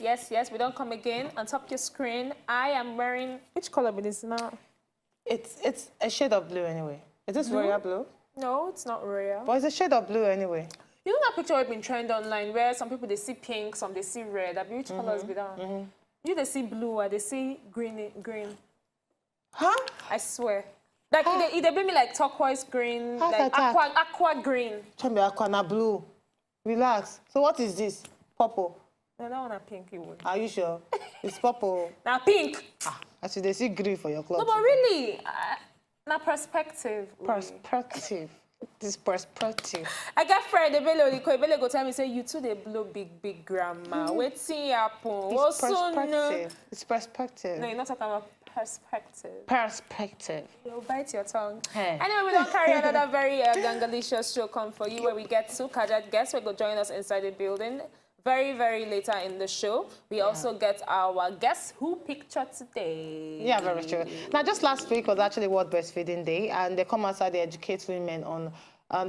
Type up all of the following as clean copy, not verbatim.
yes. We don't come again. On top of your screen, I am wearing... Which color is this now? It's a shade of blue anyway. Is this royal blue? No, it's not royal. But it's a shade of blue anyway. You know that picture we've been trending online where some people, they see pink, some they see red. Which colors be down? You, they see blue or they see green. Huh? I swear. Like, they bring me like turquoise green, like aqua green. Chambe aqua na blue. Relax. So what is this? Purple? No, that one a pink, you would. Are you sure? It's purple. Now pink. Actually, they see green for your clothes. No, but really, now perspective. Perspective. This perspective. I get friend, the bello go tell me, say, you two, they blow big grandma. Waiting happen. It's perspective. It's perspective. No, you're not talking about perspective. Perspective. You'll bite your tongue. Hey. Anyway, we don't carry another very gangalicious show come for you where we get two Kajat guests who go join us inside the building. Very later in the show. We also get our Guess Who picture today. Yeah, very true. Now, just last week was actually World Breastfeeding Day, and they come outside, they educate women on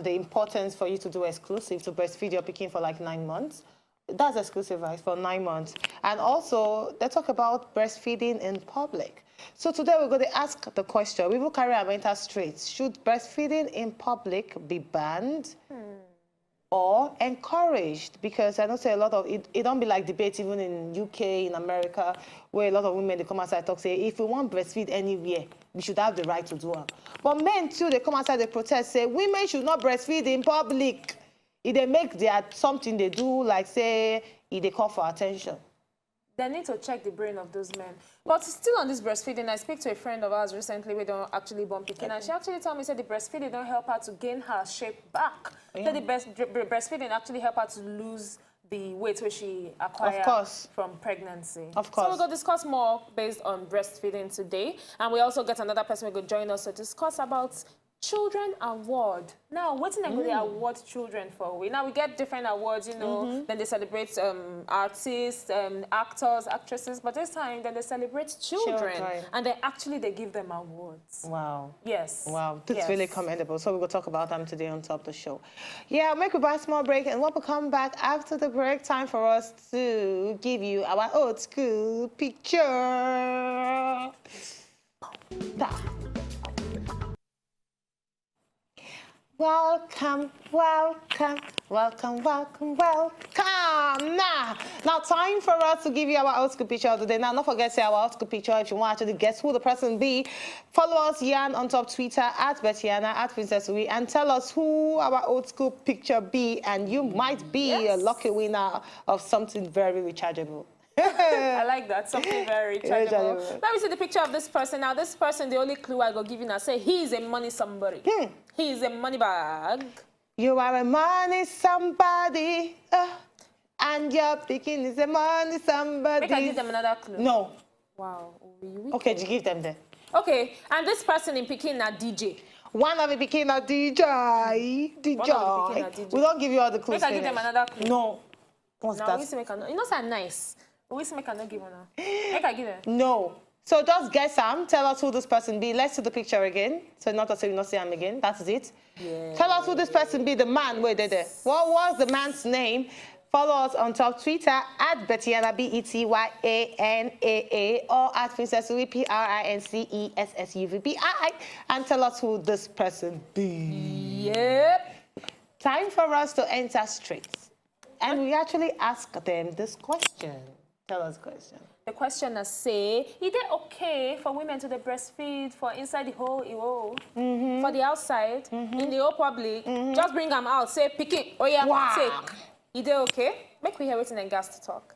the importance for you to do exclusive, to breastfeed your pikin for like 9 months. That's exclusive, right, for 9 months. And also, they talk about breastfeeding in public. So today we're going to ask the question, we will carry our mental straight. Should breastfeeding in public be banned? Or encouraged? Because I know say a lot of it don't be like debate even in UK, in America, where a lot of women they come outside talk say if we want breastfeed anywhere, we should have the right to do it. But men too, they come outside they protest, say women should not breastfeed in public. If they make something they do, like say if they call for attention. They need to check the brain of those men. But still on this breastfeeding, I speak to a friend of ours recently, we don't actually born pikin, and she actually told me that the breastfeeding don't help her to gain her shape back. So the breastfeeding actually help her to lose the weight where she acquired from pregnancy. Of course. So we're going to discuss more based on breastfeeding today. And we also get another person who will join us to discuss about Children Award. Now, what's in the award children for? Now we get different awards, you know. Then they celebrate artists, actors, actresses. But this time, then they celebrate children, and they give them awards. Wow. Yes. Wow. That's really commendable. So we're going to talk about them today on top of the show. Yeah, make a small break, and we'll come back after the break. Time for us to give you our old school picture. Welcome. Now time for us to give you our old school picture of the day. Now, don't forget to say our old school picture. If you want to actually guess who the person be, follow us, Yan, on top Twitter, @Betiana, @PrincessWee, and tell us who our old school picture be, and you might be a lucky winner of something very rechargeable. I like that. Something very rechargeable. Let me see the picture of this person. Now, this person, the only clue I go give you now, say he is a money somebody. He is a money bag. You are a money somebody, and your picking is a money somebody. Make I give them another clue? No. Wow. Okay, you give them then. Okay, and this person in Peking is DJ. One of the Peking is DJ. DJ. We don't give you all the clues. Make I give them another clue? No. What's that? You know, so nice. We make a no give one now. Make I give them? No. So just guess Sam. Tell us who this person be. Let's see the picture again. So not to say we not see him again. That's it. Yeah. Tell us who this person be. The man. Wait there. What was the man's name? Follow us on top Twitter @Betiana BETYANAA or @PrincessWee PRINCESSUVPI and tell us who this person be. Yep. Time for us to enter straight. And we actually ask them this question. Tell us the question. The question is say, is it okay for women to breastfeed for inside the whole for the outside, in the whole public? Just bring them out, say, pick it. Oh yeah, take. Is it okay? Make we hear waiting and gas to talk.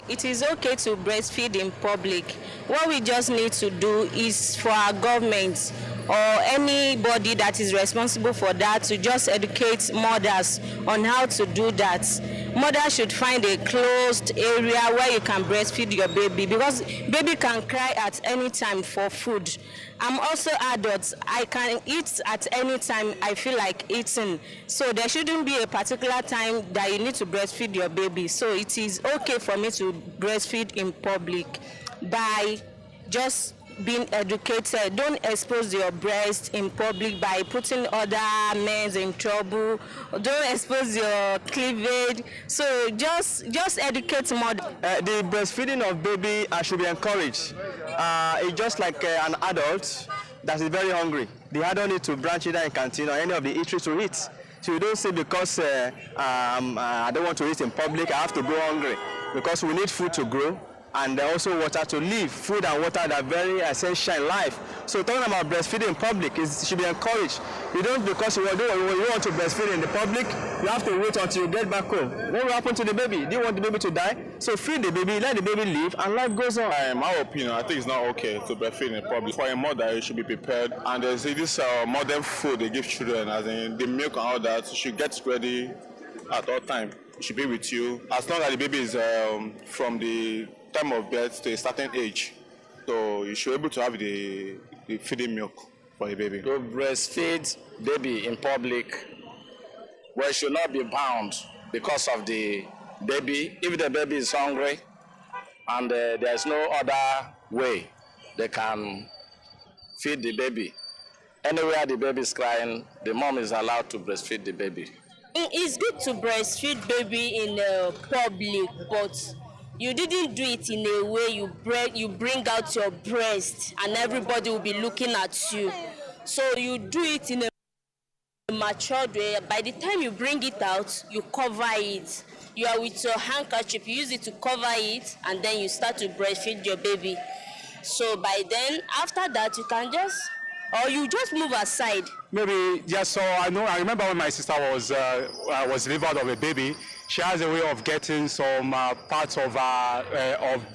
It is okay to breastfeed in public. What we just need to do is for our government or anybody that is responsible for that to just educate mothers on how to do that. Mothers should find a closed area where you can breastfeed your baby, because baby can cry at any time for food. I'm also adult. I can eat at any time I feel like eating. So there shouldn't be a particular time that you need to breastfeed your baby. So it is okay for me to breastfeed in public by just being educated. Don't expose your breast in public by putting other men in trouble. Don't expose your cleavage. So just educate more. The breastfeeding of baby should be encouraged. It's just like an adult that is very hungry. The adult needs to branch either in canteen or any of the eateries to eat. So you don't say because I don't want to eat in public, I have to go hungry. Because we need food to grow and also water to live. Food and water are very essential in life. So talking about breastfeeding in public should be encouraged. You don't, because you want to breastfeed in the public, you have to wait until you get back home. What will happen to the baby? Do you want the baby to die? So feed the baby, let the baby live, and life goes on. In my opinion, I think it's not okay to breastfeed in public. For a mother, you should be prepared. And there's this modern food they give children, as in the milk and all that. You should get ready at all time. It should be with you as long as the baby is from the time of birth to a certain age. So you should be able to have the feeding milk for the baby. To breastfeed baby in public, well, should not be bound because of the baby. If the baby is hungry and there's no other way they can feed the baby, anywhere the baby is crying, the mom is allowed to breastfeed the baby. It's good to breastfeed baby in public, but you didn't do it in a way you bring out your breast and everybody will be looking at you. So you do it in a matured way. By the time you bring it out, you cover it. You are with your handkerchief, you use it to cover it, and then you start to breastfeed your baby. So by then, after that, you can or you just move aside. Maybe just so I remember when my sister was delivered of a baby, she has a way of getting some parts of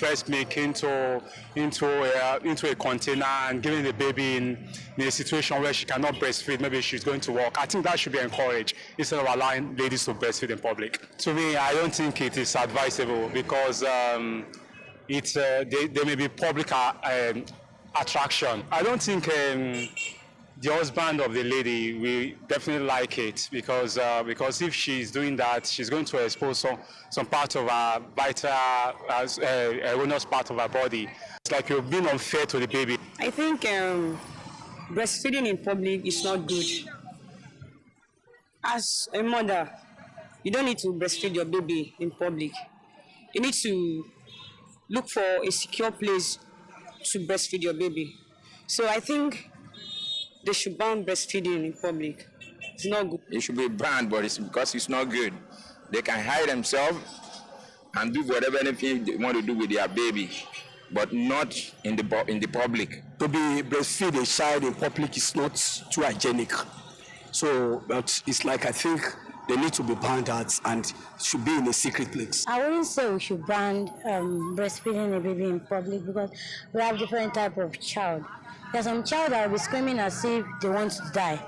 breast milk into a container and giving the baby in a situation where she cannot breastfeed. Maybe she's going to work. I think that should be encouraged instead of allowing ladies to breastfeed in public. To me, I don't think it is advisable because there may be public attraction. I don't think the husband of the lady will definitely like it because if she's doing that, she's going to expose some part of her vital, erroneous part of her body. It's like you're being unfair to the baby. I think breastfeeding in public is not good. As a mother, you don't need to breastfeed your baby in public. You need to look for a secure place to breastfeed your baby. So I think they should ban breastfeeding in public. It's not good. It should be banned, but it's because it's not good. They can hide themselves and do whatever anything they want to do with their baby, but not in the public. To be breastfeed a child in public is not too hygienic. So, but it's like I think they need to be banned out and should be in a secret place. I wouldn't say we should ban breastfeeding a baby in public because we have different type of child. There's some child that will be screaming as if they want to die.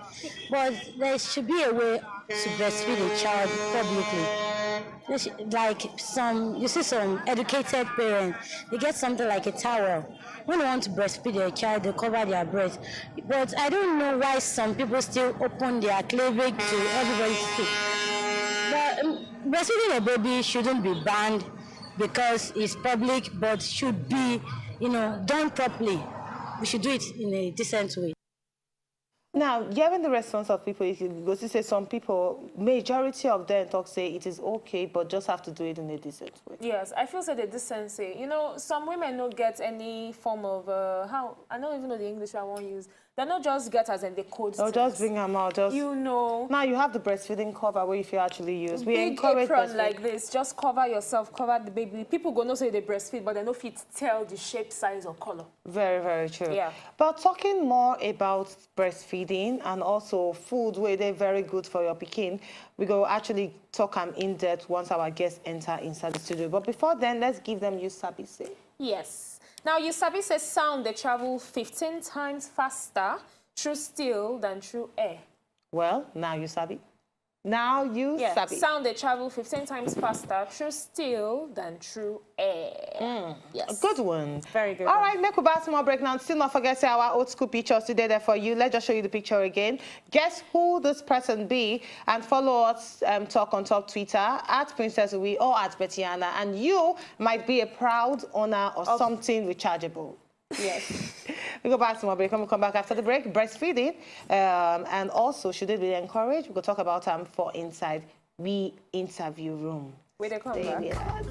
But there should be a way to breastfeed a child publicly. Like you see some educated parents, they get something like a towel. When they want to breastfeed their child, they cover their breast. But I don't know why some people still open their cleavage to everybody to see. But breastfeeding a baby shouldn't be banned because it's public, but should be, done properly. We should do it in a decent way. Now, given the response of people, because you say some people, majority of them say it is okay, but just have to do it in a decent way. Yes, I feel the decency. Some women don't get any form of, I don't even know the English I won't use. They don't just get as in the code. They'll just bring them out. Now you have the breastfeeding cover where if you actually use. We encourage apron like this, just cover yourself, cover the baby. People go no say they breastfeed, but they no fit tell the shape, size, or color. Very, very true. Yeah. But talking more about breastfeeding and also food where they're very good for your pikin, we go actually talk in depth once our guests enter inside the studio. But before then, let's give them you sabi say. Yes. Now, you sabi say sound, they travel 15 times faster through steel than through air. Well, now you sabi. Now you sabi. Sound, they travel 15 times faster through steel than through air. Yes. A good one. Very good. All right, make we buy some more breakdown. Still not forget our old school pictures today there for you. Let's just show you the picture again. Guess who this person be and follow us Talk on Top Twitter at Princess Uwi or at Bettiana, and you might be a proud owner or something rechargeable. Yes. We go back to more break. When we come back after the break, breastfeeding, and also should it be encouraged? We'll talk about for inside we interview room. Wait, they come Stay back. with us.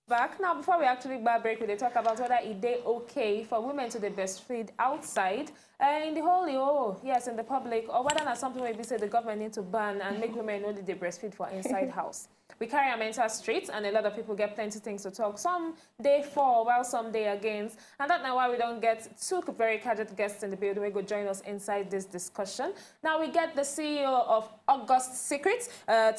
Back now, before we actually go break, we talk about whether it is okay for women to breastfeed outside in the whole, yes, in the public, or whether not something maybe say the government need to ban and make women only they breastfeed for inside house. We carry a mental streets, and a lot of people get plenty things to talk. Some day for, while some day against. And that's now why we don't get two very candid guests in the building who go join us inside this discussion. Now we get the CEO of August Secrets,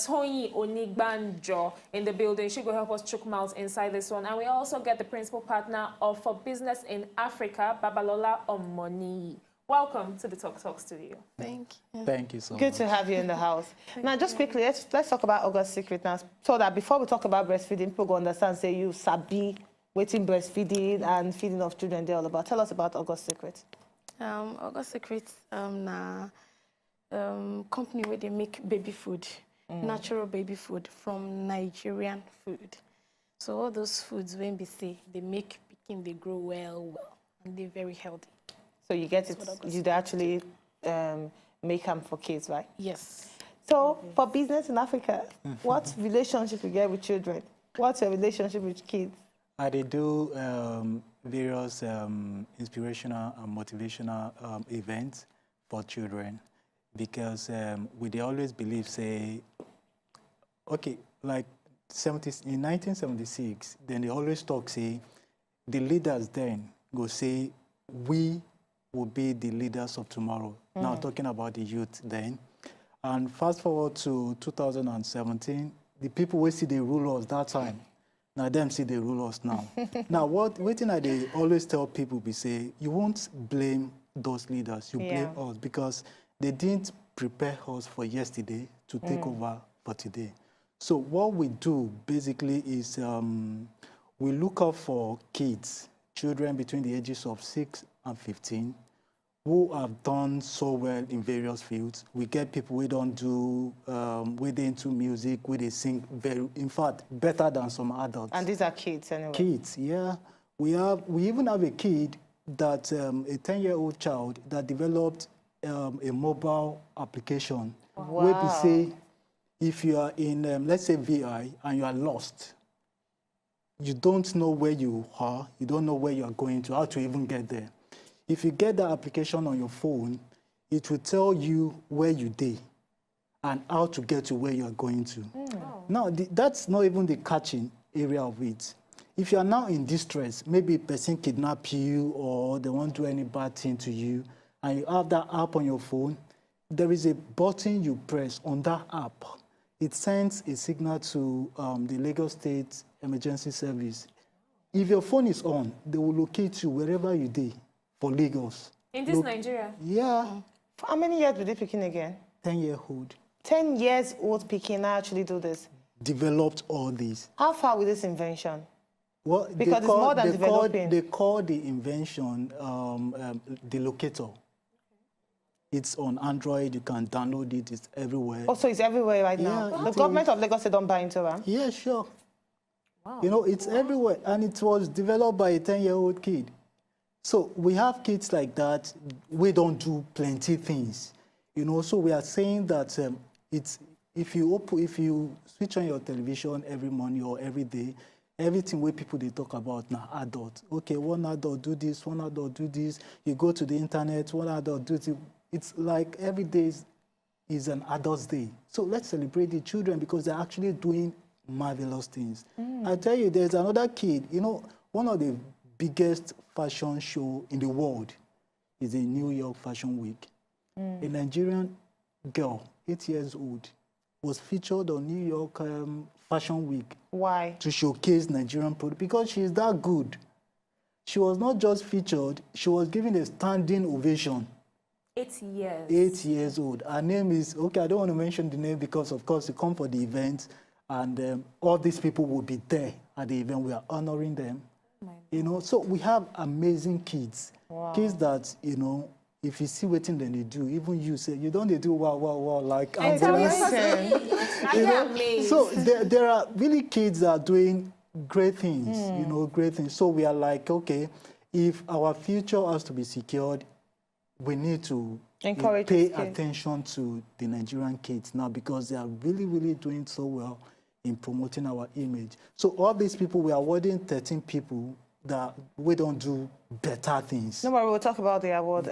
Tony Onigbanjo, in the building. She will help us chook mouth inside this one. And we also get the principal partner of For Business in Africa, Babalola Omoni. Welcome to the Talk studio. Thank you. Thank you so much. Good to have you in the house. Now, just quickly, let's talk about August Secret now, so that before we talk about breastfeeding, people go understand, say you sabi, waiting breastfeeding and feeding of children, they're all about. Tell us about August Secret. August Secret, company where they make baby food, natural baby food from Nigerian food. So all those foods, when we say, they make picking, they grow well, and they're very healthy. So you get it, you actually make them for kids, right? Yes. So for business in Africa, what relationship you get with children? What's your relationship with kids? They do various inspirational and motivational events for children, because we always believe, say, okay, like in 1976, then they always talk, say, the leaders then go say, we will be the leaders of tomorrow. Now talking about the youth then. And fast forward to 2017, the people will see they rule us that time. Now them see they rule us now. Now waiting I they always tell people, we say, you won't blame those leaders, you blame us, because they didn't prepare us for yesterday to take over for today. So what we do basically is we look out for kids, children between the ages of 6 and 15, who have done so well in various fields. We get people who don't do, who they into music, who they sing in fact, better than some adults. And these are kids anyway? Kids, yeah. We even have a kid that, a 10-year-old child that developed a mobile application. Wow. Where we say, if you are in, let's say VI, and you are lost, you don't know where you are, you don't know where you are going to, how to even get there. If you get that application on your phone, it will tell you where you did and how to get to where you are going to. Now, that's not even the catching area of it. If you are now in distress, maybe a person kidnap you or they won't do any bad thing to you, and you have that app on your phone, there is a button you press on that app. It sends a signal to the Lagos State Emergency Service. If your phone is on, they will locate you wherever you did for Lagos. In this Nigeria? Yeah. For how many years were they picking again? 10-year-old. 10 years old picking actually do this? Developed all this. How far with this invention? Well, because it's more than developing. They call the invention the locator. It's on Android, you can download it, it's everywhere. Oh, so it's everywhere right now? The government of Lagos, they don't buy into them? Yeah, sure. Wow. You know, it's everywhere, and it was developed by a 10-year-old kid. So we have kids like that. We don't do plenty things, you know. So we are saying that if you switch on your television every morning or every day, everything where people they talk about now adult. Okay, one adult do this, one adult do this. You go to the internet, one adult do this. It's like every day is an adult's day. So let's celebrate the children because they're actually doing marvelous things. I tell you, there's another kid. You know, one of the biggest fashion show in the world is the New York Fashion Week. A Nigerian girl, 8 years old, was featured on New York Fashion Week. Why? To showcase Nigerian product, because she's that good. She was not just featured, she was given a standing ovation. 8 years. 8 years old. Her name is, okay, I don't want to mention the name because, of course, you come for the event and all these people will be there at the event. We are honoring them. You know, so we have amazing kids. Wow. Kids that, you know, if you see what then they do, even you say, you don't they do wow, wow, wow, like ambulance. You know? So there are really kids that are doing great things, you know, great things. So we are like, okay, if our future has to be secured, we need to pay attention to the Nigerian kids now, because they are really, really doing so well in promoting our image. So all these people, we are awarding 13 people that we don't do better things. No, but we'll talk about the award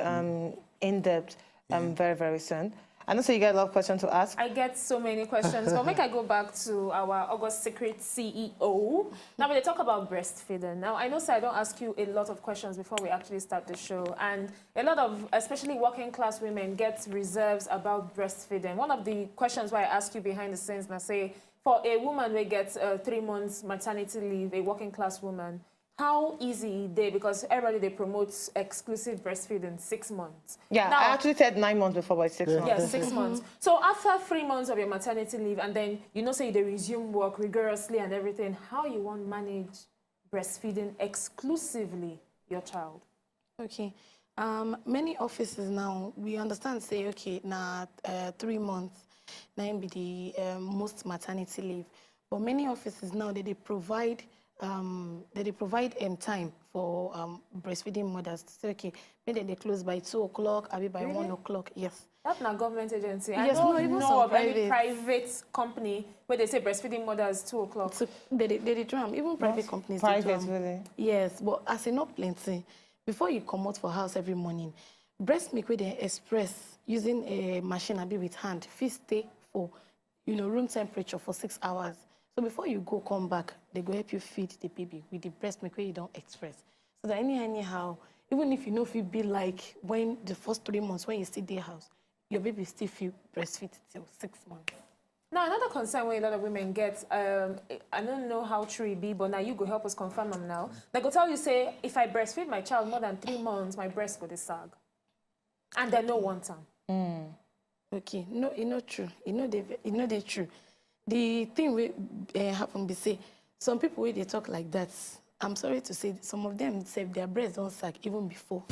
in depth very, very soon. I know so you get a lot of questions to ask. I get so many questions, but make I go back to our August Secret CEO. Now, when they talk about breastfeeding, now I know, sir, I don't ask you a lot of questions before we actually start the show, and a lot of, especially working class women, get reserves about breastfeeding. One of the questions why I ask you behind the scenes, now say, for a woman who gets 3 months maternity leave, a working class woman, how easy they, because everybody they promote exclusive breastfeeding 6 months. Yeah, now, I actually said 9 months before, but 6 months. Yeah, 6 months. So after 3 months of your maternity leave, and then you know, say they resume work rigorously and everything, how you want to manage breastfeeding exclusively your child? Okay. Many offices now, we understand, say, okay, now 3 months, now be the most maternity leave. But many offices now, they provide time for breastfeeding mothers to say, okay, maybe they close by 2 o'clock, maybe by 1 o'clock. Yes. That's not government agency. Yes, I don't no, know of any private company where they say breastfeeding mothers 2 o'clock. So they drum. Even private companies. Private, really? Yes, but as not plenty. Before you come out for house every morning, breast milk where they express using a machine and be with hand, fit stay for, you know, room temperature for 6 hours. So before you go come back, they go help you feed the baby with the breast milk where you don't express. So that anyhow, even if you know if you be like when the first 3 months when you stay their house, your baby still feel breastfeed till 6 months. Now, another concern where a lot of women get, I don't know how true it be, but now you go help us confirm them now. They go tell you, say, if I breastfeed my child more than 3 months, my breast go sag. And they no want time. Okay, no, it's not true. It's not true. The thing will happen, they say, some people, when they talk like that, I'm sorry to say, some of them say their breasts don't sag even before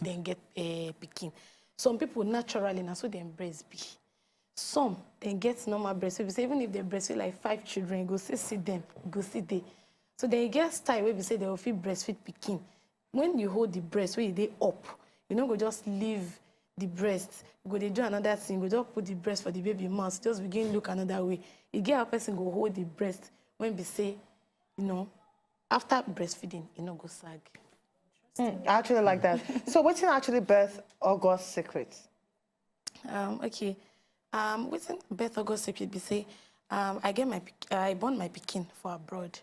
them get picking. Some people naturally, now so their breasts be. Some, they get normal breast. So we say, even if they breastfeed like 5 children, go see them, go see they. So they get style where we say they will feel breastfeed picking. When you hold the breast, where they up, you know, go just leave the breast. Go they do another thing, go just put the breast for the baby mouth, just begin look another way. You get a person go hold the breast when we say, you know, after breastfeeding, you know, go sag. I actually like that. So what's actually birth August Secret? Okay. What's birth August Secret be say, I born my pikin for abroad.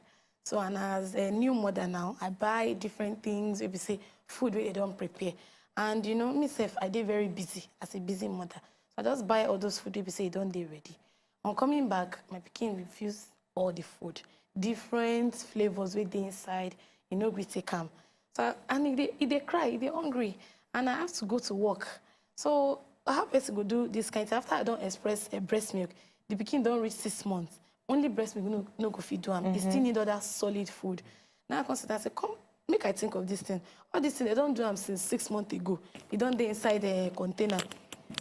So and as a new mother now, I buy different things, we say food where they don't prepare. And you know, myself, I did very busy as a busy mother. So I just buy all those food, we say don't they ready. On coming back, my pikin refuse all the food. Different flavors with the inside, you know, we take them. So, and they cry, they're hungry. And I have to go to work. So I have to go do this kind of thing. After I don't express breast milk, the pikin don't reach 6 months. Only breast milk no go feed them. They still need other solid food. Now I consider, I say, come, make I think of this thing. All this thing, they don't do them since 6 months ago. It don't dey inside a container.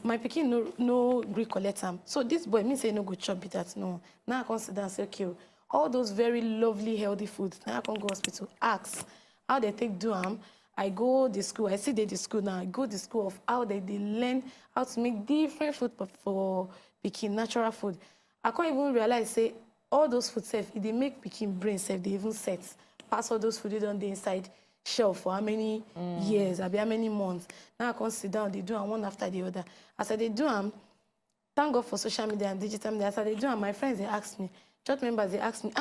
My pikin no recollect them. So this boy, me say no go chop that. No. Now I consider and say, okay, all those very lovely, healthy foods. Now I can go hospital, ask how they take do them. I go to school, I see the school now, I go to school of how they learn how to make different food for pikin, natural food. I can't even realize, say, all those food safe, if they make pikin brain safe, they even set. Pass all those food they don't inside shelf for how many years, how many months. Now I can sit down, they do them one after the other. As I they do them, thank God for social media and digital media. As I they do them, my friends, they ask me, church members, they ask me,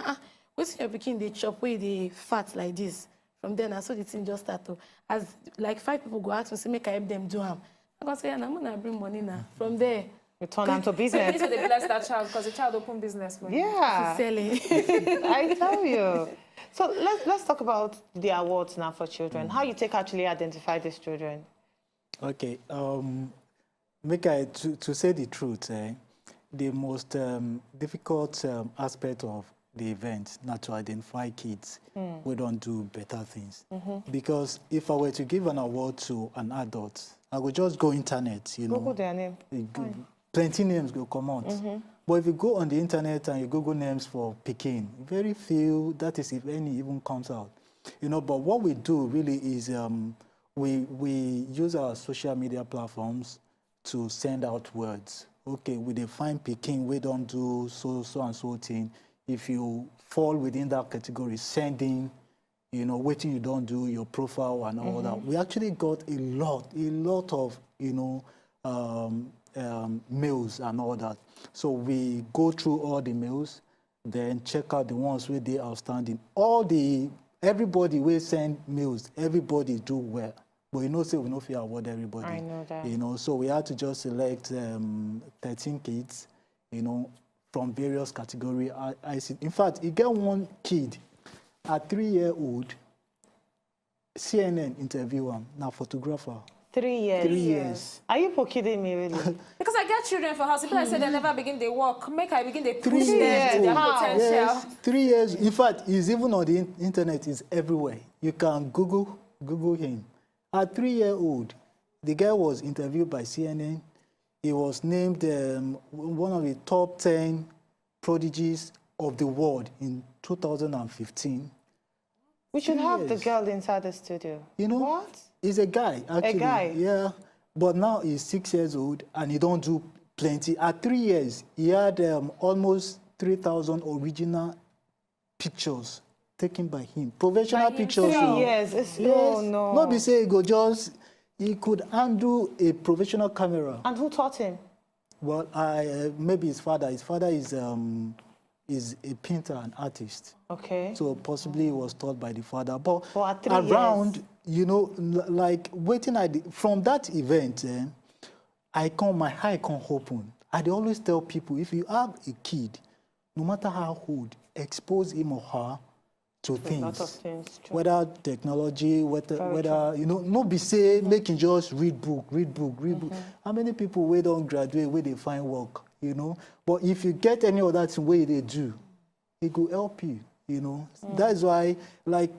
what's your pikin, they chop where they fat like this? From then, I saw the thing just start to, as like 5 people go ask me, say, make I help them do them. I go say, yeah, I'm gonna bring money now. From there, we turn them to business. So they bless that child because the child open business for you. Yeah, selling. I tell you. So let's talk about the awards now for children. How you take actually identify these children? Okay, make I to say the truth, the most difficult aspect of the event, not to identify kids who don't do better things. Because if I were to give an award to an adult, I would just go internet, you know. Google their name. Plenty names will come out. But if you go on the internet and you Google names for Peking, very few, that is if any, even comes out. You know, but what we do really is we use our social media platforms to send out words. Okay, we define Peking, we don't do so and so thing. If you fall within that category, send in, you know, what you don't do, your profile and all that. We actually got a lot of, you know, mails and all that. So we go through all the mails, then check out the ones where they are outstanding. Everybody will send mails, everybody do well. But you know, say we don't feel award everybody. I know that. You know, so we had to just select 13 kids, you know, from various categories. In fact, you get one kid, a 3-year-old, CNN interview him, now photographer. 3 years. 3 years. Are you kidding me, really? Because I get children for house. People I say they never begin they work. Make I begin they push 3 them years to their old. potential. Yes, 3 years. In fact, he's even on the internet. He's everywhere. You can Google him. At 3-year-old, the guy was interviewed by CNN. He was named one of the top 10 prodigies of the world in 2015. We should have the girl inside the studio. You know, what? He's a guy, actually. A guy? Yeah. But now he's 6 years old and he don't do plenty. At 3 years, he had almost 3,000 original pictures taken by him. Professional pictures. 3 years. Yes. Oh, no. Not be say he could handle a professional camera. And who taught him? Well, maybe his father. His father is a painter and artist. Okay. So possibly he was taught by the father. But at 3 around, years. you know, like waiting from that event, my eye can't open. I always tell people, if you have a kid, no matter how old, expose him or her to things. A lot of things. True. Whether technology, whether you know, not be say making just read book. How many people where don't graduate where they find work, you know? But if you get any other thing where they do, it will help you, you know. That's why, like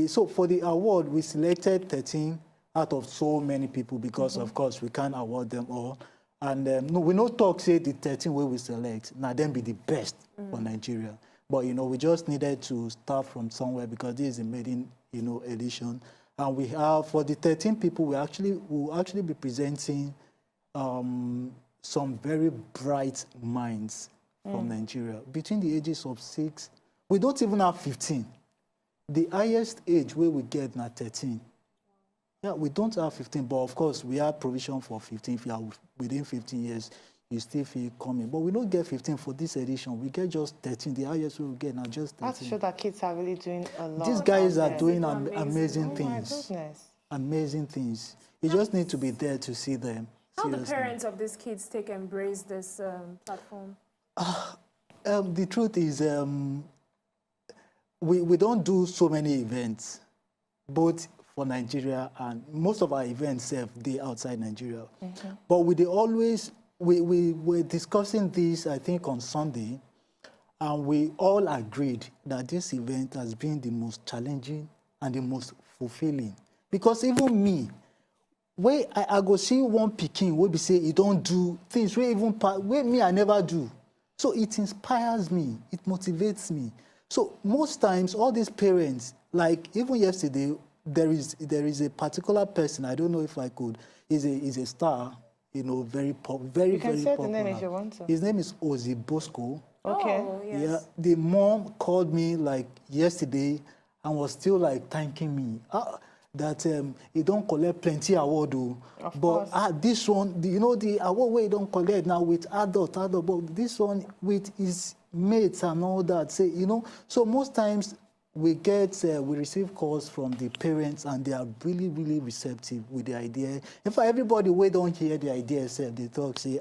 so for the award we selected 13 out of so many people because of course we can't award them all. And no, we no talk say the 13 where we select, now them be the best for Nigeria. But, you know, we just needed to start from somewhere because this is a maiden, you know, edition. And we have, for the 13 people, we'll actually be presenting some very bright minds from Nigeria. Between the ages of 6, we don't even have 15. The highest age where we get now 13. Yeah, we don't have 15, but of course, we have provision for 15. If you are within 15 years, you still feel coming. But we don't get 15 for this edition. We get just 13. The highest we will get now just 13. That's sure that kids are really doing a lot. These guys are doing amazing things. Oh my goodness. Amazing things. You just need to be there to see them. How do the parents of these kids embrace this platform? The truth is, we don't do so many events, both for Nigeria and most of our events they outside Nigeria. But we were discussing this, I think, on Sunday, and we all agreed that this event has been the most challenging and the most fulfilling. Because even me, where I go see one Peking, where we say he don't do things where me I never do. So it inspires me, it motivates me. So most times, all these parents, like even yesterday, there is a particular person, I don't know if I could, is a star. You know, very popular. You can say the name if you want to. His name is Ozzy Bosco. Okay. Oh, yes. Yeah, the mom called me like yesterday and was still like thanking me that he don't collect plenty award, but this one, you know, the award where he don't collect now with adult, but this one with his mates and all that. Say, you know, so most times we receive calls from the parents and they are really, really receptive with the idea. In fact, everybody we don't hear the idea itself, they talk, say,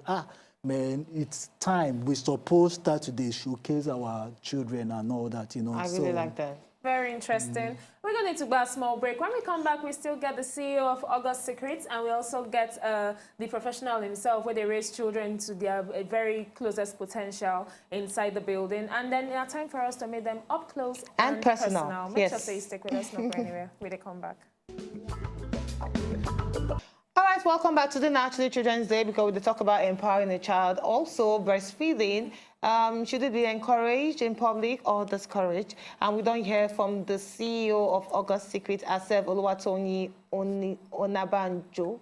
man, it's time. We're supposed to start today showcase our children and all that, you know. I really like that. Very interesting. We're going to need to go a small break. When we come back, we still get the CEO of August Secrets, and we also get the professional himself, where they raise children to their very closest potential inside the building. And then it's time for us to make them up close and personal. Make sure you stick with us, not go anywhere. We'll come back. All right, welcome back to the National Children's Day, because we talk about empowering a child. Also, breastfeeding, should it be encouraged in public or discouraged? And we don't hear from the CEO of August Secret, herself, Oluwatoyin Onibanjo.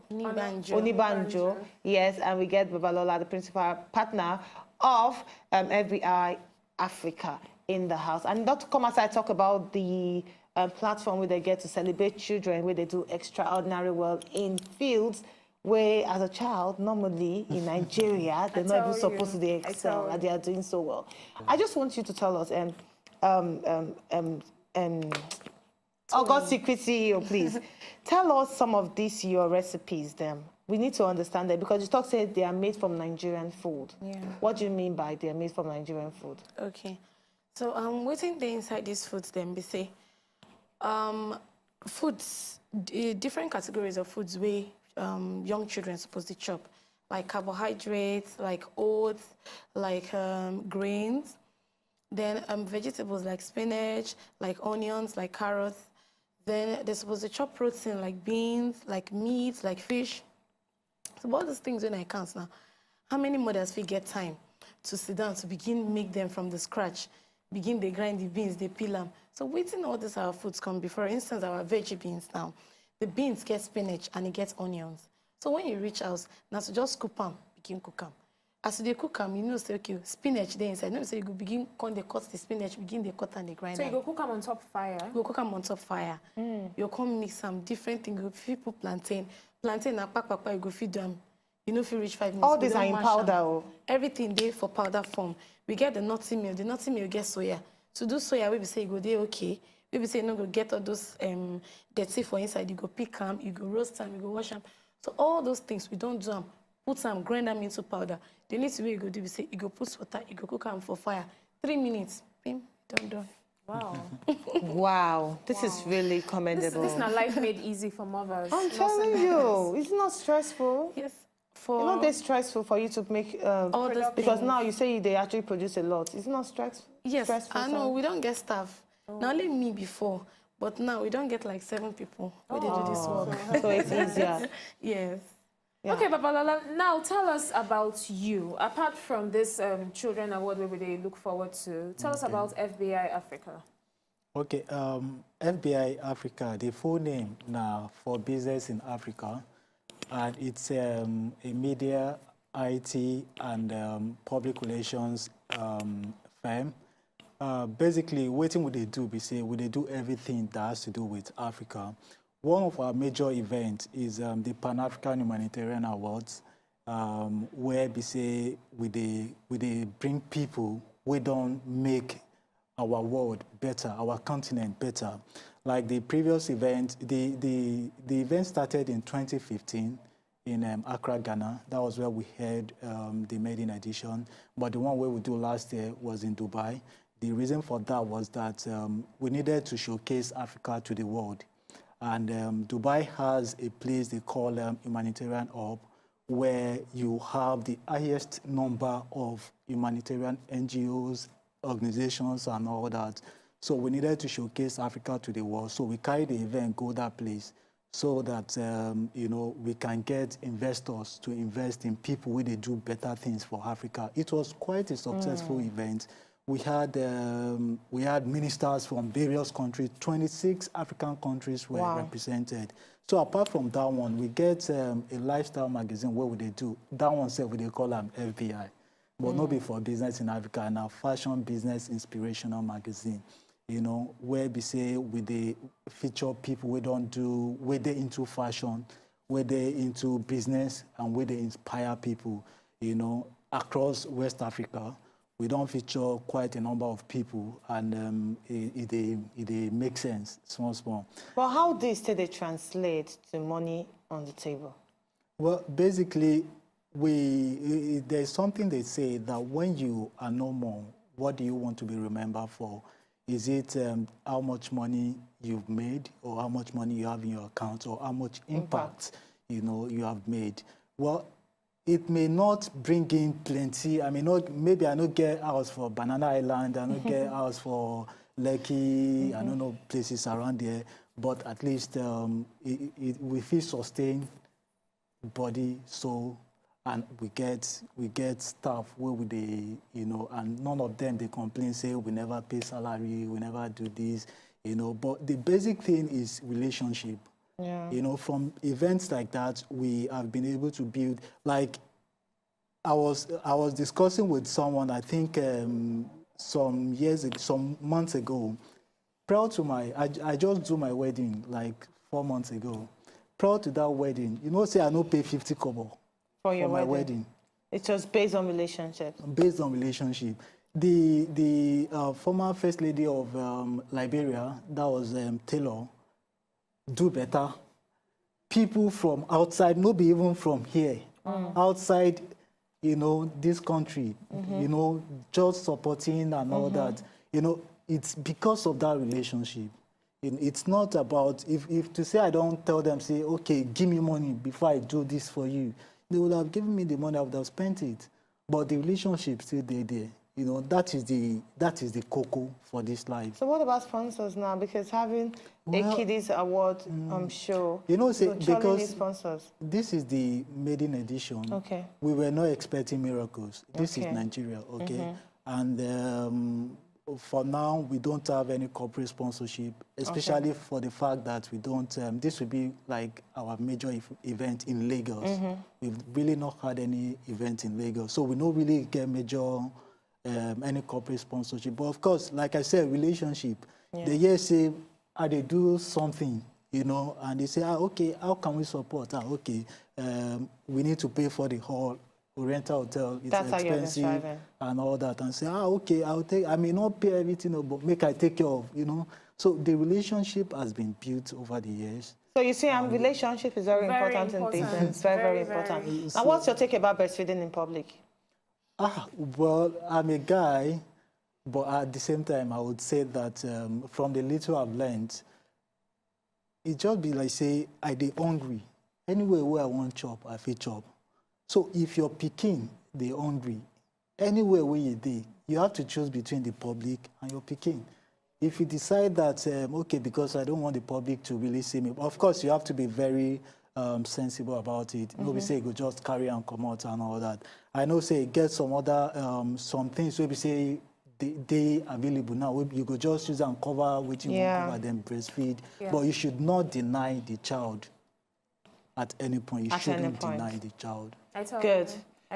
Yes, and we get Babalola, the principal partner of FBI Africa, in the house. And not to come aside talk about the platform where they get to celebrate children, where they do extraordinary well in fields where, as a child, normally in Nigeria, they're not even supposed to excel, and they are doing so well. I just want you to tell us, August Secret CEO, please, tell us some of these, your recipes, them. We need to understand that, because you said they are made from Nigerian food. Yeah. What do you mean by they are made from Nigerian food? Okay. So waiting there inside these foods, then we say foods, different categories of foods where young children are supposed to chop, like carbohydrates, like oats, like grains, then vegetables like spinach, like onions, like carrots. Then they're supposed to chop protein like beans, like meat, like fish. So all those things when I count now, how many mothers will get time to sit down to begin make them from the scratch? Begin they grind the beans, they peel them. So waiting all these our foods come before. For instance, our veggie beans now. The beans get spinach and it gets onions. So when you reach house, now to just scoop them, begin cook them. As they cook them, you know, say, okay, spinach there inside. No, so you go begin, they cut the spinach, begin they cut and they grind. So you go cook them on top fire? You go cook them on top fire. You come mix some different things. You feed put plantain. Plantain, na pack, you go feed them. You know, if you reach 5 minutes. All these are in powder. Everything there for powder form. We get the nutty meal. The nutty meal get soya. To do soya, we say you go there, okay. We say no, go get all those dirty for inside. You go pick them, you go roast them, you go wash them. So all those things we don't do them. Put some, grind them into powder. The next way you go do, we say you go put water, you go cook them for fire. 3 minutes, bim, done. Wow. Wow, this is really commendable. This is not life made easy for mothers. I'm telling you, it's not stressful. Yes. It's not that stressful for you to make all those because things. Now you say they actually produce a lot. It's not stressful. Yes, stressful, I know we don't get staff. Not only me before, but now we don't get like 7 people where they do this work. So it's easier. Yes. Yeah. Okay, Babalola, now tell us about you. Apart from this Children Award where they look forward to, tell us about FBI Africa. Okay, FBI Africa, the full name now for Business in Africa, and it's a media, IT, and public relations firm. Basically, what they do, we do everything that has to do with Africa. One of our major events is the Pan-African Humanitarian Awards, where we bring people who don't make our world better, our continent better. Like the previous event, the event started in 2015 in Accra, Ghana. That was where we had the maiden edition. But the one where we do last year was in Dubai. The reason for that was that we needed to showcase Africa to the world. And Dubai has a place they call Humanitarian Hub, where you have the highest number of humanitarian NGOs, organizations, and all that. So we needed to showcase Africa to the world. So we carried the event, go that place, so that we can get investors to invest in people where they do better things for Africa. It was quite a successful event. We had ministers from various countries. 26 African countries were represented. So apart from that one, we get a lifestyle magazine where they do that one. They call them FBI, but not before Business in Africa, and our fashion business inspirational magazine. Where we say they feature people we don't do, where they into fashion, where they into business, and where they inspire people. Across West Africa. We don't feature quite a number of people, and it makes sense, small. But how do they translate to money on the table? Well, basically, there's something they say that when you are no more, what do you want to be remembered for? Is it how much money you've made, or how much money you have in your account, or how much impact you have made? Well, it may not bring in plenty. I mean, maybe I don't get house for Banana Island, I don't get house for Lekki, I don't know, places around there, but at least we feel sustained body, soul, and we get staff where we they, you know, and none of them they complain, say we never pay salary, we never do this, you know. But the basic thing is relationship. Yeah. You know, from events like that, we have been able to build. Like, I was discussing with someone, I think some months ago. Prior to I just do my wedding like 4 months ago. Prior to that wedding, you know, say I no pay 50 kobo for your my wedding. It's just based on relationship. Based on relationship. The former first lady of Liberia, that was Taylor, do better. People from outside, maybe even from here, outside, you know, this country, you know, just supporting and all that, you know, it's because of that relationship. It's not about, if to say I don't tell them, say, okay, give me money before I do this for you, they would have given me the money, I would have spent it. But the relationship still there. You know, that is the cocoa for this life. So what about sponsors now? Because having a Kiddies Award show, you know, say, because sponsors. This is the maiden edition. Okay. We were not expecting miracles. This is Nigeria, okay? And for now, we don't have any corporate sponsorship, especially for the fact that we don't, this will be like our major event in Lagos. We've really not had any event in Lagos. So we don't really get major any corporate sponsorship. But of course, like I said, relationship. They just say, they do something, you know, and they say, okay, how can we support? Okay, we need to pay for the hall, rent a hotel, it's expensive and all that. And say, okay, I may not pay everything, but make I take care of, you know. So the relationship has been built over the years. So you see, relationship is very important in business. Very important. Now, what's your take about breastfeeding in public? Well, I'm a guy, but at the same time, I would say that from the little I've learned, it just be like, say, I dey hungry. Anywhere where I want chop, I feel chop. So if you're picking, they hungry. Anywhere where you dey, you have to choose between the public and your picking. If you decide that, okay, because I don't want the public to really see me, of course, you have to be very sensible about it. Nobody say go just carry and come out and all that. I know say get some other some things where we say they available now. You go just use and cover waiting cover them breastfeed. But you should not deny the child at any point. You shouldn't deny the child. Good.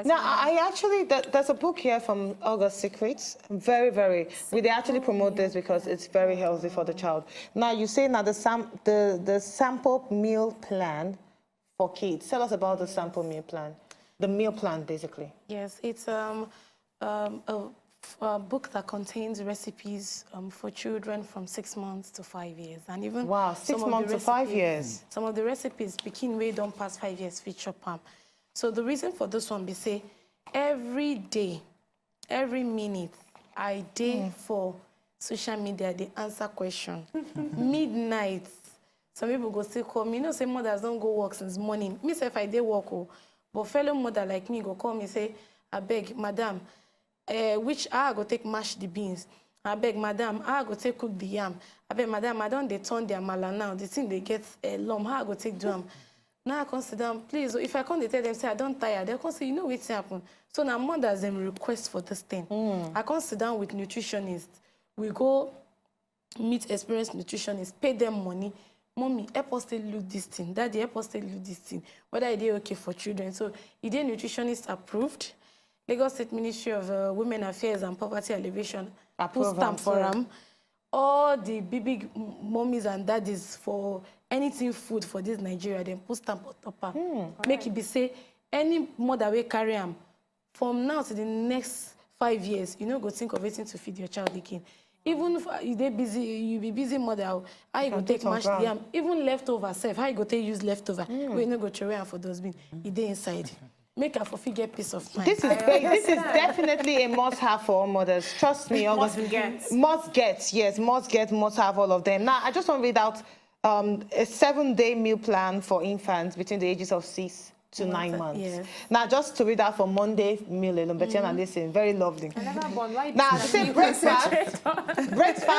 Now, I actually, there's a book here from August Secrets. They actually promote this because it's very healthy for the child. Now, you say now the sample meal plan for kids. Tell us about the sample meal plan. The meal plan, basically. Yes, it's a book that contains recipes for children from 6 months to 5 years. And even 6 months to 5 years. Some of the recipes, pikin wey don't pass 5 years, feature palm. So the reason for this one be say, every day, every minute, I day for social media, they answer question. Midnight, some people go still call me. You know, say mothers don't go work since morning. Me say if I day work, but fellow mother like me go call me say, I beg, madam, which I go take mash the beans. I beg, madam, I go take cook the yam. I beg, madam, I don't they turn their mala now. The thing they get lump, how I go take do them. Now I consider, please, if I can't tell them, say I don't tire, they'll consider, you know what's happen. So now mothers them request for this thing. I come sit down with nutritionists. We go meet experienced nutritionists, pay them money. Mommy, help us to look this thing. Daddy, help us to look this thing. Whether it is okay for children. So it is nutritionist approved. Lagos State Ministry of Women Affairs and Poverty Alleviation put stamp for them. All the big mommies and daddies for anything food for this Nigeria, then put stamp on top. Make it be say any mother will carry them from now to the next 5 years. You know, go think of anything to feed your child again. Even if you busy, you be busy mother. How you go take mash the yam? Even leftover self. How you go take use leftover? We no go throw for those beans. It dey inside. Make her for get peace of mind. This is definitely a must-have for all mothers. Trust me, August. Must have all of them. Now, I just want to read out a 7-day meal plan for infants between the ages of 6 to 9 months. Yes. Now, just to read out for Monday meal alone, and listen, very lovely. Now, say breakfast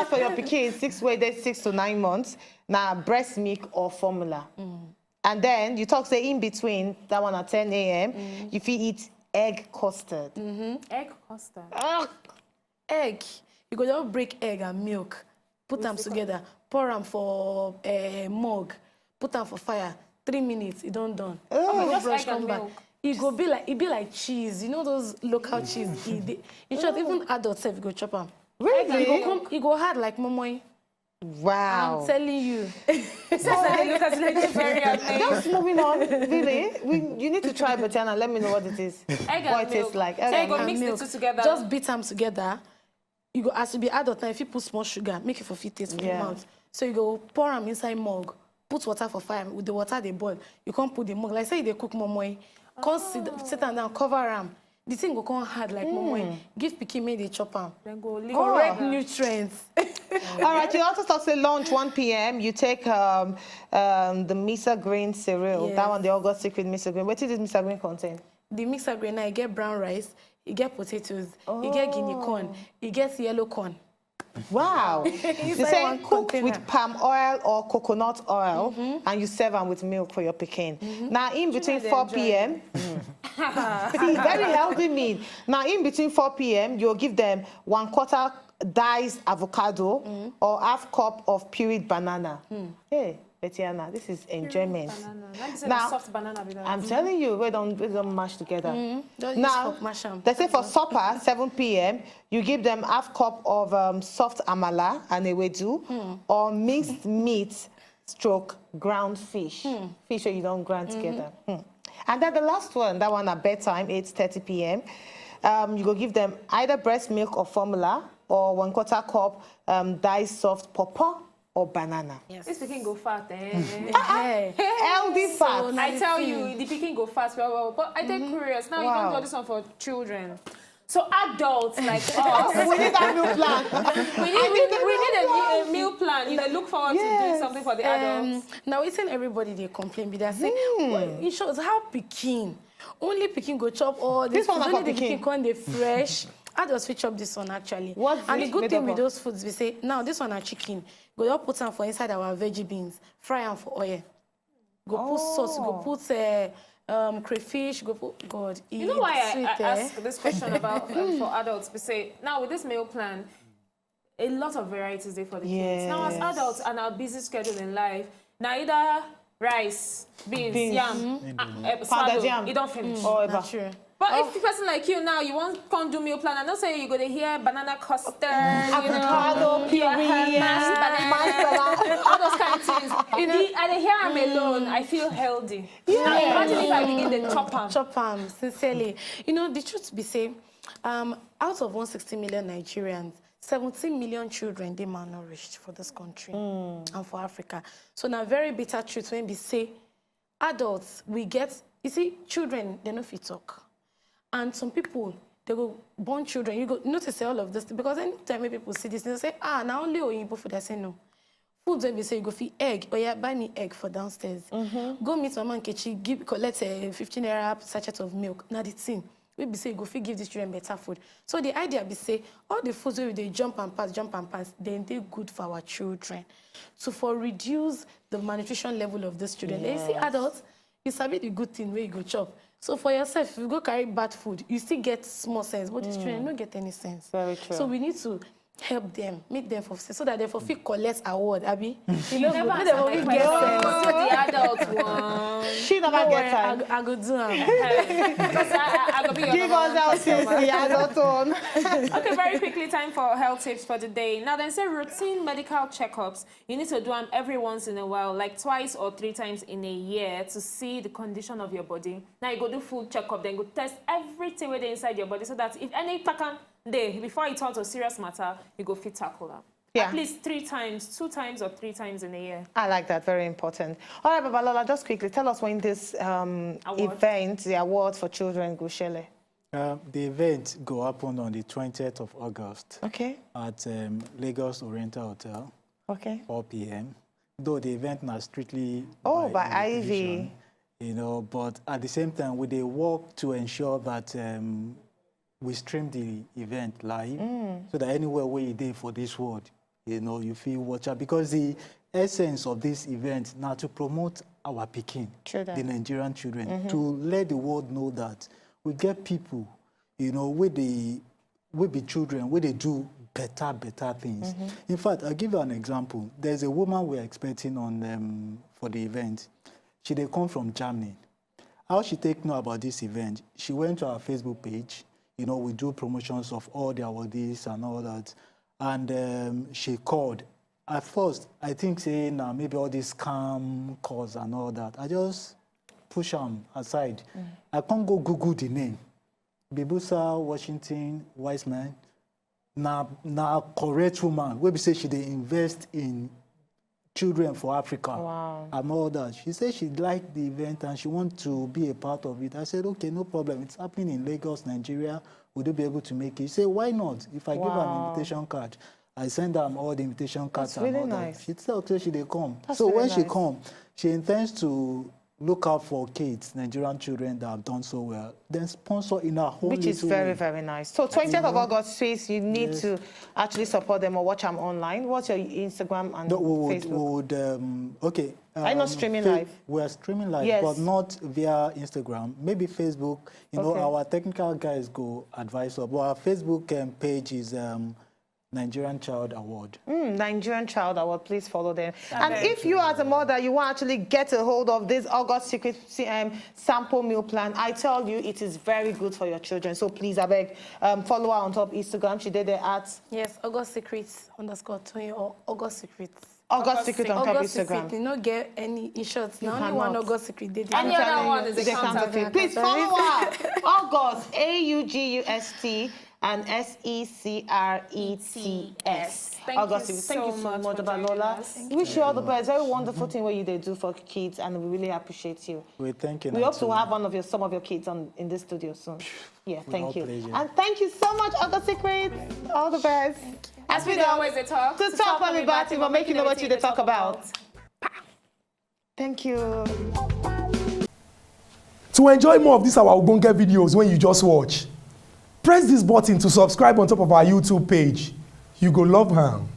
for your pikin 6 to 9 months. Now, breast milk or formula. And then you talk, say, in between, that one at 10 a.m., if you eat egg custard. Egg custard. Egg. You go just break egg and milk, put them together, pour them for a mug, put them for fire. 3 minutes, it don't done. Okay, just brush, egg and come back. milk. It be like cheese. You know those local cheese. In short, even adults if you go chop them. Really? You go hard like momoy. Wow. I'm telling you. Just moving on, really. You need to try Batiana. Let me know what it is. Egg what and it tastes like. Egg and mix milk. the two together. Just beat them together. You go, as you be adult now, if you put small sugar, make it for fit taste for your mouth. So you go pour them inside mug, put water for fire. With the water they boil, you can't put the mug. Like say they cook momoy, sit down, cover them. The thing go come hard like momoy. Give pikin make they chop them. Then go lick Correct nutrients. All right, you also talk say lunch 1 p.m. You take the Misa Green cereal. Yes. That one, the August Secret Misa Green. What did this Misa Green contain? The mixer grain now, you get brown rice, you get potatoes, you get guinea corn, you get yellow corn. Wow. You say cook with palm oil or coconut oil and you serve them with milk for your pekin. Now in between 4 p.m. See, very healthy meal. Now in between 4 p.m. you'll give them 1/4 diced avocado or half cup of pureed banana. Hey, Betiana, this is enjoyment. Now, soft banana I'm telling you, we don't mash together. Now, they say for supper, 7 p.m., you give them half cup of soft amala and ewedu or mixed meat stroke ground fish. Fish that you don't grind together. And then the last one, that one at bedtime, 8:30 p.m., you go give them either breast milk or formula or 1/4 cup diced soft pawpaw or banana. Yes. This pikin go fat, Healthy fat. So I tell you, the pikin go fast well. But I get curious. Now you don't do this one for children. So adults like us, we need a meal plan. we need a meal plan. You know, look forward to doing something for the adults. Now it's everybody they complain, but they say, well, it shows how pikin. Only pikin go chop all this. One only the pikin come they fresh. Adults fit chop this one actually. And the good thing with those foods, we say now this one are chicken. Go just put them for inside our veggie beans, fry them for oil. Go put sauce. Go put crayfish. Go put God. You know why I ask this question about for adults? We say now with this meal plan, a lot of varieties there for the kids. Now as adults and our busy schedule in life, now either rice, beans, yam, swallow, you don't finish. But if the person like you now, you want to do meal plan, and don't say you're going to hear banana custard, avocado, mashed banana, all those kind of things. You know, and here I'm alone, I feel healthy. Now imagine if I begin to chop them. Sincerely. You know, the truth be said, out of 160 million Nigerians, 17 million children, they malnourished for this country and for Africa. So now very bitter truth when we say adults, we get, you see, children, they know if you talk. And some people, they go born children. You go notice all of this because anytime people see this, they say, now only Oyinbo food. I say no. Food when we say you go feed egg, or yeah, buy me egg for downstairs. Go meet Mama Nkechi, collect a 15 naira sachet of milk. Now the thing, we be say you go feed give these children better food. So the idea be say all the foods where they jump and pass, then they're good for our children. So for reduce the malnutrition level of these children. They see adults, you sabi the good thing where you go chop. So for yourself, if you go carry bad food, you still get small sense, but these children don't get any sense. Very true. So we need to help them, make them for so that they for feel collect award, Abi. You never answer the question. The adult one. She never get time. I go do them. I go be your give us out since the adult one. Okay, very quickly, time for health tips for the day. Now, then say routine medical checkups. You need to do them every once in a while, like 2 or 3 times in a year to see the condition of your body. Now, you go do full checkup, then go test everything within inside your body so that if any pattern day before it turns to serious matter, you go fit tackle that. At least 3 times, 2 times or 3 times in a year. I like that, very important. All right, Babalola, just quickly, tell us when this event, the awards for children, go shele. The event go happen on the 20th of August. Okay. At Lagos Oriental Hotel. Okay. 4 p.m. Though the event not strictly by Ivy. You know, but at the same time, we they work to ensure that we stream the event live so that anywhere where you there for this world, you know, you feel watch out. Because the essence of this event now to promote our Peking, children. the Nigerian children, to let the world know that we get people, you know, with the children, where they do better things. In fact, I'll give you an example. There's a woman we're expecting on for the event. She they come from Germany. How she take know about this event? She went to our Facebook page. You know, we do promotions of all the awardees and all that. And she called. At first, I think saying maybe all these scam calls and all that. I just push them aside. I can't go Google the name. Bibusa Washington Wiseman. Now correct woman. Where we say she they invest in children for Africa. Wow. And all that. She said she liked the event and she wants to be a part of it. I said, okay, no problem. It's happening in Lagos, Nigeria. Would you be able to make it? She said, why not? If I give her an invitation card, I send them all the invitation cards. That's really and all nice. that. She said, okay, she they come. That's so really when she nice. come, she intends to look out for kids, Nigerian children that have done so well, then sponsor in her home. Which is very, very nice. So 20th of August, please, you need to actually support them or watch them online. What's your Instagram and Facebook? Okay. Are you not streaming live? We're streaming live, Yes. but not via Instagram. Maybe Facebook. You know, Okay. our technical guys go advise us. But our Facebook page is Nigerian Child Award. Nigerian Child Award, please follow them. And if you as a mother, you want to actually get a hold of this August Secret sample meal plan, I tell you, it is very good for your children. So please, I beg, follow her on top Instagram. She did it at... Yes, August Secrets _ or August Secrets. August Secret on top August Instagram. Secret, you don't get any in short. Now only cannot. one August Secret. Any other one is a counterfeit. Please follow her. August, AUGUST and SECRETS. Thank August, you thank you so much, for Balola. joining us. We wish you all the best. Very wonderful thing what you they do for kids, and we really appreciate you. We thank you. We hope to have some of your kids in this studio soon. Yeah, thank you. Pleasure. And thank you so much, August Secrets. All the best. As we always talk. To talk when we about it, but make you know what you they talk about. Thank you. To enjoy more of these our Ogbonge videos when you just watch, press this button to subscribe on top of our YouTube page. You go love am.